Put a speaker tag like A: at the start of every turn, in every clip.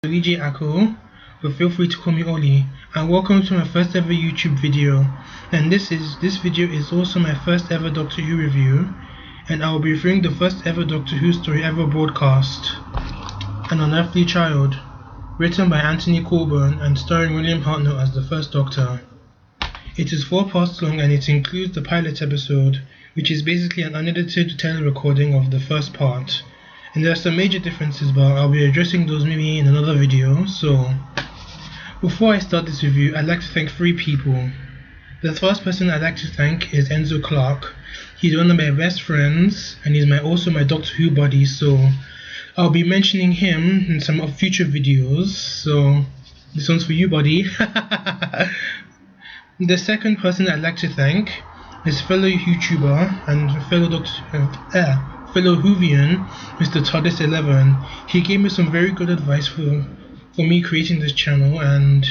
A: DJ Ako, but feel free to call me Oli, and welcome to my first ever YouTube video. And this video is also my first ever Doctor Who review, and I will be reviewing the first ever Doctor Who story ever broadcast, An Unearthly Child, written by Anthony Colburn and starring William Hartnell as the first Doctor. It is 4 parts long and it includes the pilot episode, which is basically an unedited tele-recording of the first part. And there are some major differences, but I'll be addressing those maybe in another video. So, before I start this review, I'd like to thank 3 people. The first person I'd like to thank is Enzo Clark. He's one of my best friends, and he's also my Doctor Who buddy, so I'll be mentioning him in some of future videos. So, this one's for you, buddy. The second person I'd like to thank is fellow YouTuber and fellow Whovian, Mr. TARDIS11. He gave me some very good advice for me creating this channel, and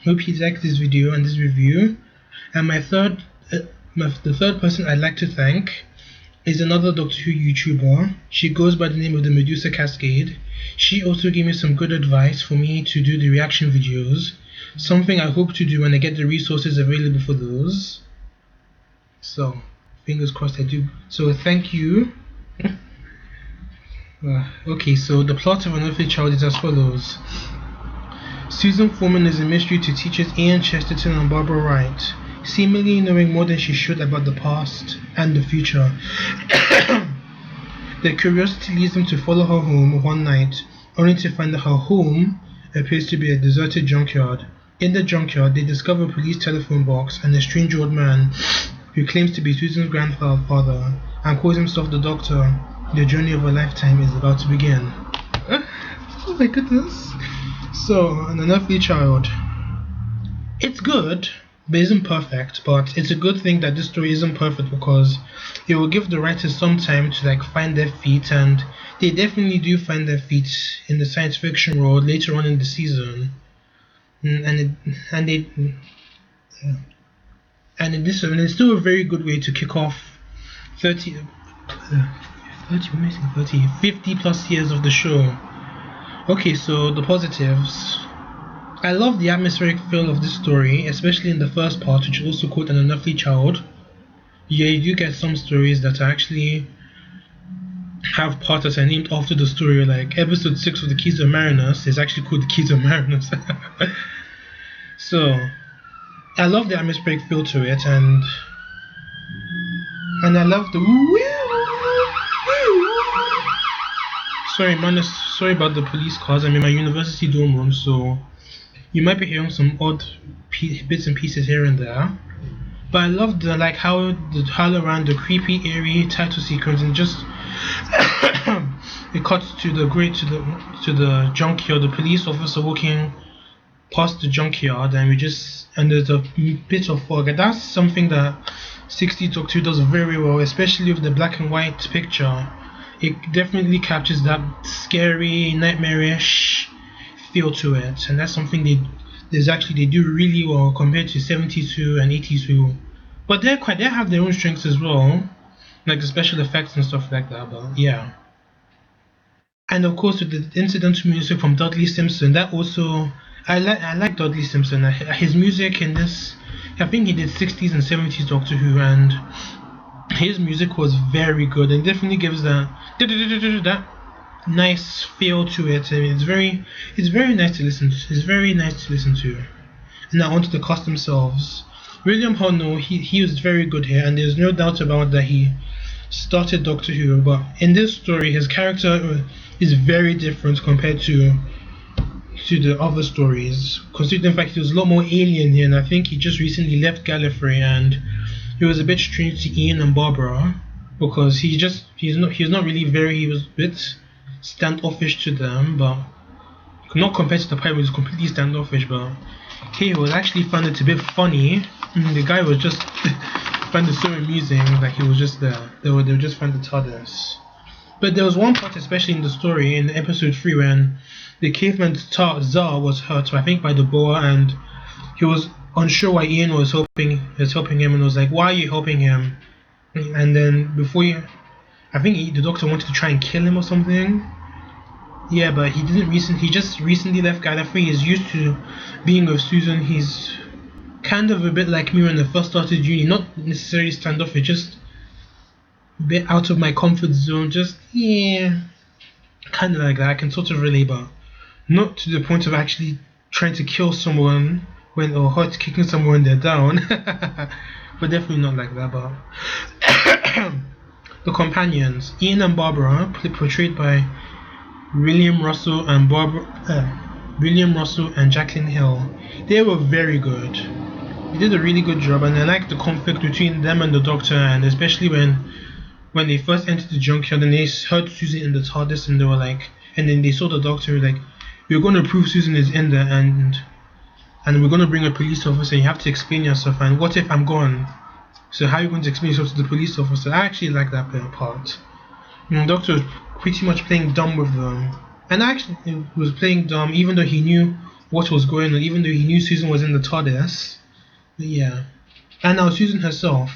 A: hope he liked this video and this review. And the third person I'd like to thank is another Doctor Who YouTuber. She goes by the name of the Medusa Cascade. She also gave me some good advice for me to do the reaction videos, something I hope to do when I get the resources available for those. So, fingers crossed I do. So, thank you. Okay, so the plot of An Unearthly Child is as follows. Susan Foreman is a mystery to teachers Ian Chesterton and Barbara Wright, seemingly knowing more than she should about the past and the future. Their curiosity leads them to follow her home one night, only to find that her home appears to be a deserted junkyard. In the junkyard, they discover a police telephone box and a strange old man who claims to be Susan's grandfather and calls himself the Doctor. The journey of a lifetime is about to begin. Oh my goodness. So, An Unearthly Child. It's good, but isn't perfect. But it's a good thing that this story isn't perfect, because it will give the writers some time to find their feet, and they definitely do find their feet in the science fiction world later on in the season. And it's still a very good way to kick off 50 plus years of the show. Okay, so the positives. I love the atmospheric feel of this story, especially in the first part, which is also called An Unearthly Child. Yeah, you do get some stories that actually have parts that are named after the story, like episode 6 of The Keys of Marinus is actually called The Keys of Marinus. So, I love the atmospheric feel to it, and I love the sorry about the police cars. I'm in my university dorm room, so you might be hearing some odd bits and pieces here and there. But I love how around the creepy, eerie title sequence, and just it cuts to the junkyard, the police officer walking past the junkyard, and there's a bit of fog, and that's something that 60 Doctor Who does very well, especially with the black and white picture. It definitely captures that scary, nightmarish feel to it, and that's something they do really well compared to 72 and 82. But they have their own strengths as well, like the special effects and stuff like that. But yeah, and of course with the incidental music from Dudley Simpson, that also I like Dudley Simpson. His music in this, I think he did 60s and 70s Doctor Who, and his music was very good and definitely gives that nice feel to it. I mean, it's very nice to listen to. It's very nice to listen to. And now onto the cast themselves. William Hartnell, he was very good here, and there's no doubt about that he started Doctor Who. But in this story, his character is very different compared to the other stories. Considering the fact he was a lot more alien here, and I think he just recently left Gallifrey, and he was a bit strange to Ian and Barbara, because he was a bit standoffish to them, but not compared to the pilot, he was completely standoffish. But he was actually found it a bit funny. The guy was just found it so amusing that he was just there. They were just found the TARDIS. But there was one part, especially in the story, in episode 3, when the caveman Tsar was hurt, I think, by the boa, and he was unsure why Ian was helping him, and was like, "Why are you helping him?" And then I think the Doctor wanted to try and kill him or something. Yeah, but he didn't recently. He just recently left Gallifrey. He's used to being with Susan. He's kind of a bit like me when I first started uni. Not necessarily standoffish, just a bit out of my comfort zone. Just yeah, kind of like that. I can sort of relate, but not to the point of actually trying to kill someone when or hurt kicking someone when they're down. But definitely not like that. But the companions, Ian and Barbara, portrayed by William Russell and William Russell and Jacqueline Hill, they were very good. They did a really good job, and I liked the conflict between them and the Doctor, and especially when they first entered the junkyard and they heard Susan in the TARDIS, and they were like, and then they saw the Doctor like, we're going to prove Susan is in there, and we're going to bring a police officer. You have to explain yourself, and what if I'm gone? So how are you going to explain yourself to the police officer? I actually like that part. The Doctor was pretty much playing dumb with them, and actually was playing dumb even though he knew what was going on, even though he knew Susan was in the TARDIS. But yeah, and now Susan herself,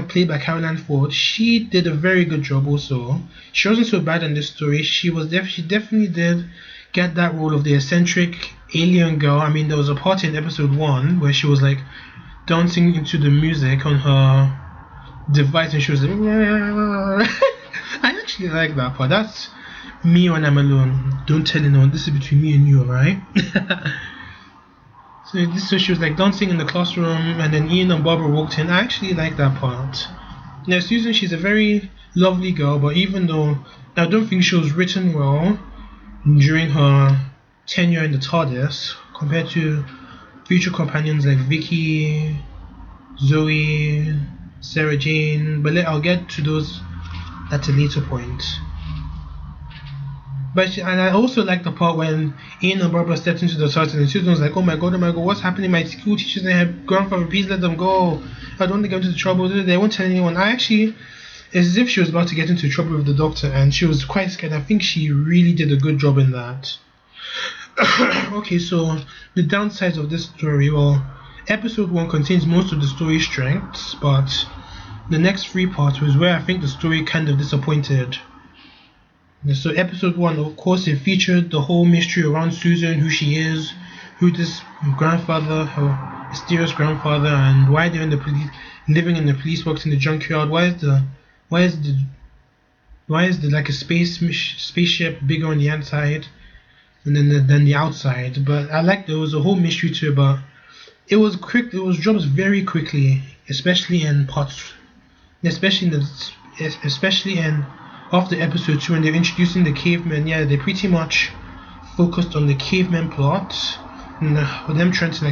A: played by Caroline Ford, she did a very good job. Also, she wasn't so bad in this story. She definitely did get that role of the eccentric alien girl. I mean, there was a part in episode 1 where she was like dancing into the music on her device, and she was like. I actually like that part. That's me when I'm alone. Don't tell anyone. This is between me and you, alright? So she was like dancing in the classroom, and then Ian and Barbara walked in. I actually like that part. Now Susan, she's a very lovely girl, but even though I don't think she was written well during her tenure in the TARDIS compared to future companions like Vicky, Zoe, Sarah Jane, but I'll get to those at a later point. And I also like the part when Ian and Barbara stepped into the TARDIS and Susan was like, oh my god, what's happening? My school teachers, they have grandfather, please let them go. I don't want to get into trouble. They won't tell anyone. I actually, it's as if she was about to get into trouble with the Doctor, and she was quite scared. I think she really did a good job in that. Okay, so the downsides of this story. Well, episode 1 contains most of the story strengths, but the next 3 parts was where I think the story kind of disappointed. So episode 1, of course, it featured the whole mystery around Susan, who she is, who this grandfather, her mysterious grandfather, and why they're in the police, living in the police box in the junkyard. Why is the like a spaceship bigger on the inside than the outside? But I like there was a whole mystery to it, but it was quick. It was dropped very quickly, especially in parts, especially in after episode 2 when they're introducing the cavemen. Yeah, they pretty much focused on the cavemen plot and with them trying to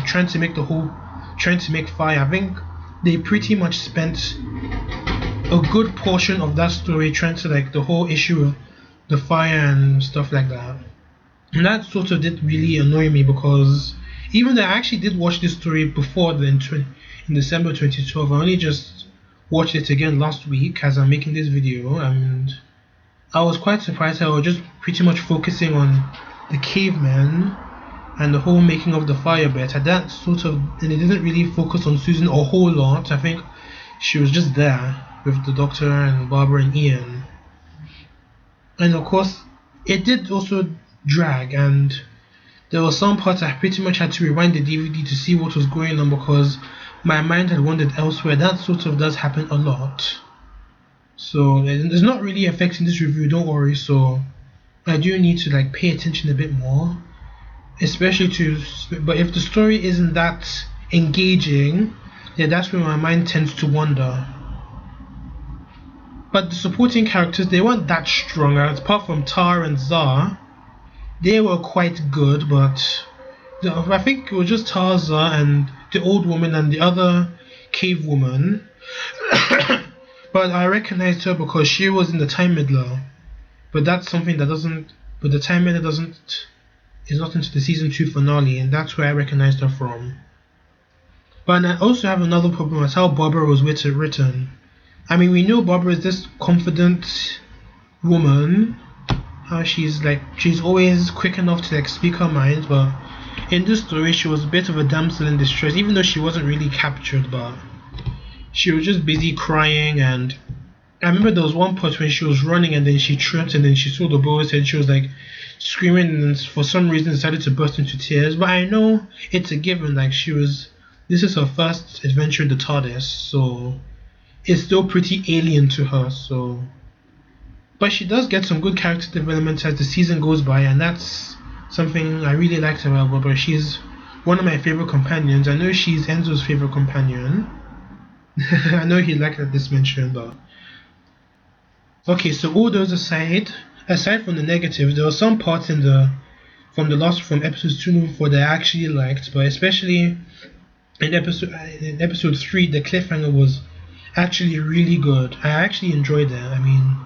A: make fire. I think they pretty much spent a good portion of that story trying to like the whole issue of the fire and stuff like that. And that sort of did really annoy me, because even though I actually did watch this story before in December 2012, I only just watched it again last week as I'm making this video, and I was quite surprised how I was just pretty much focusing on the cavemen and the whole making of the fire bit. And it didn't really focus on Susan a whole lot. I think she was just there with the Doctor and Barbara and Ian. And of course, it did also drag, and there were some parts I pretty much had to rewind the DVD to see what was going on because my mind had wandered elsewhere. That sort of does happen a lot. So it's not really affecting this review, don't worry. So I do need to like pay attention a bit more, but if the story isn't that engaging, yeah, that's when my mind tends to wander. But the supporting characters, they weren't that strong. Apart from Tar and Zar, they were quite good, but I think it was just Tar, Zar, and the old woman and the other cave woman. But I recognized her because she was in the Time Meddler. But that's something that doesn't. But the Time Meddler is not into the season 2 finale, and that's where I recognized her from. But I also have another problem with how Barbara was written. I mean, we know Barbara is this confident woman. How she's always quick enough to like speak her mind, but in this story she was a bit of a damsel in distress, even though she wasn't really captured, but she was just busy crying. And I remember there was one part when she was running and then she tripped and then she saw the boy's head. She was like, screaming and for some reason decided to burst into tears. But I know it's a given. Like this is her first adventure in the TARDIS, so it's still pretty alien to her. So, but she does get some good character development as the season goes by, and that's something I really liked about her. But she's one of my favorite companions. I know she's Enzo's favorite companion. I know he liked this mention, but okay. So all those aside from the negatives, there were some parts from episodes 2 and 4 that I actually liked, but especially in episode 3, the cliffhanger was actually really good. I actually enjoyed that. I mean,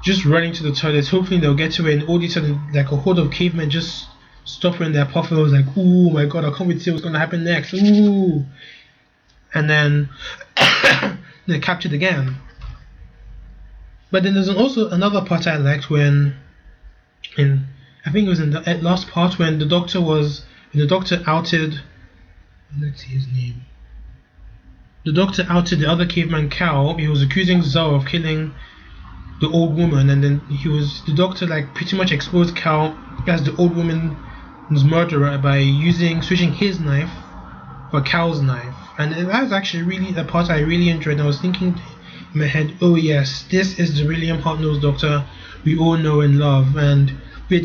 A: just running to the toilet, hoping they'll get to it, and all these sudden, like a horde of cavemen just stop when they're puffing. I was like, ooh my god, I can't wait to see what's gonna happen next. Ooh, and then they're captured again. But then there's also another part I liked I think it was in the last part when the doctor outed, let's see his name. The doctor outed the other caveman Cal. He was accusing Zoe of killing the old woman, and then the doctor like pretty much exposed Cal as the old woman's murderer by switching his knife for Cal's knife. And that was actually really the part I really enjoyed. I was thinking in my head, oh yes, this is the William Hartnell's Doctor we all know and love, and this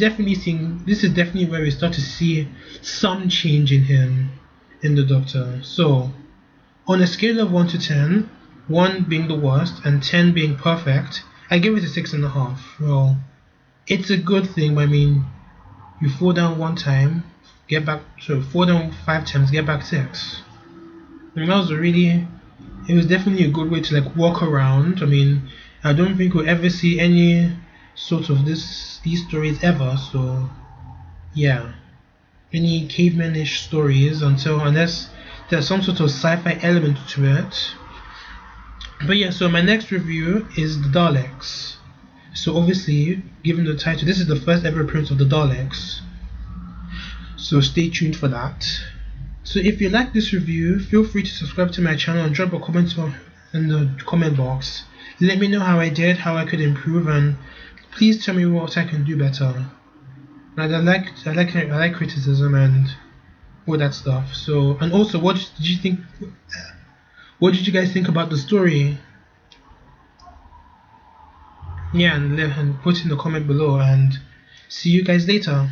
A: is definitely where we start to see some change in him, in the Doctor. So, on a scale of 1 to 10, 1 being the worst and 10 being perfect, I give it a 6.5. Well, it's a good thing, but I mean, you fall down 1 time, fall down 5 times, get back 6. I mean, it was definitely a good way to like walk around. I mean, I don't think we'll ever see any sort of these stories ever, so yeah, any cavemanish stories unless there's some sort of sci-fi element to it. But yeah, so my next review is the Daleks. So obviously, given the title, this is the first ever appearance of the Daleks, so stay tuned for that. So if you like this review, feel free to subscribe to my channel and drop a comment in the comment box. Let me know how I did, how I could improve, and please tell me what I can do better. And I like criticism and all that stuff. So, and also, what did you think? What did you guys think about the story? Yeah, and put in the comment below, and see you guys later.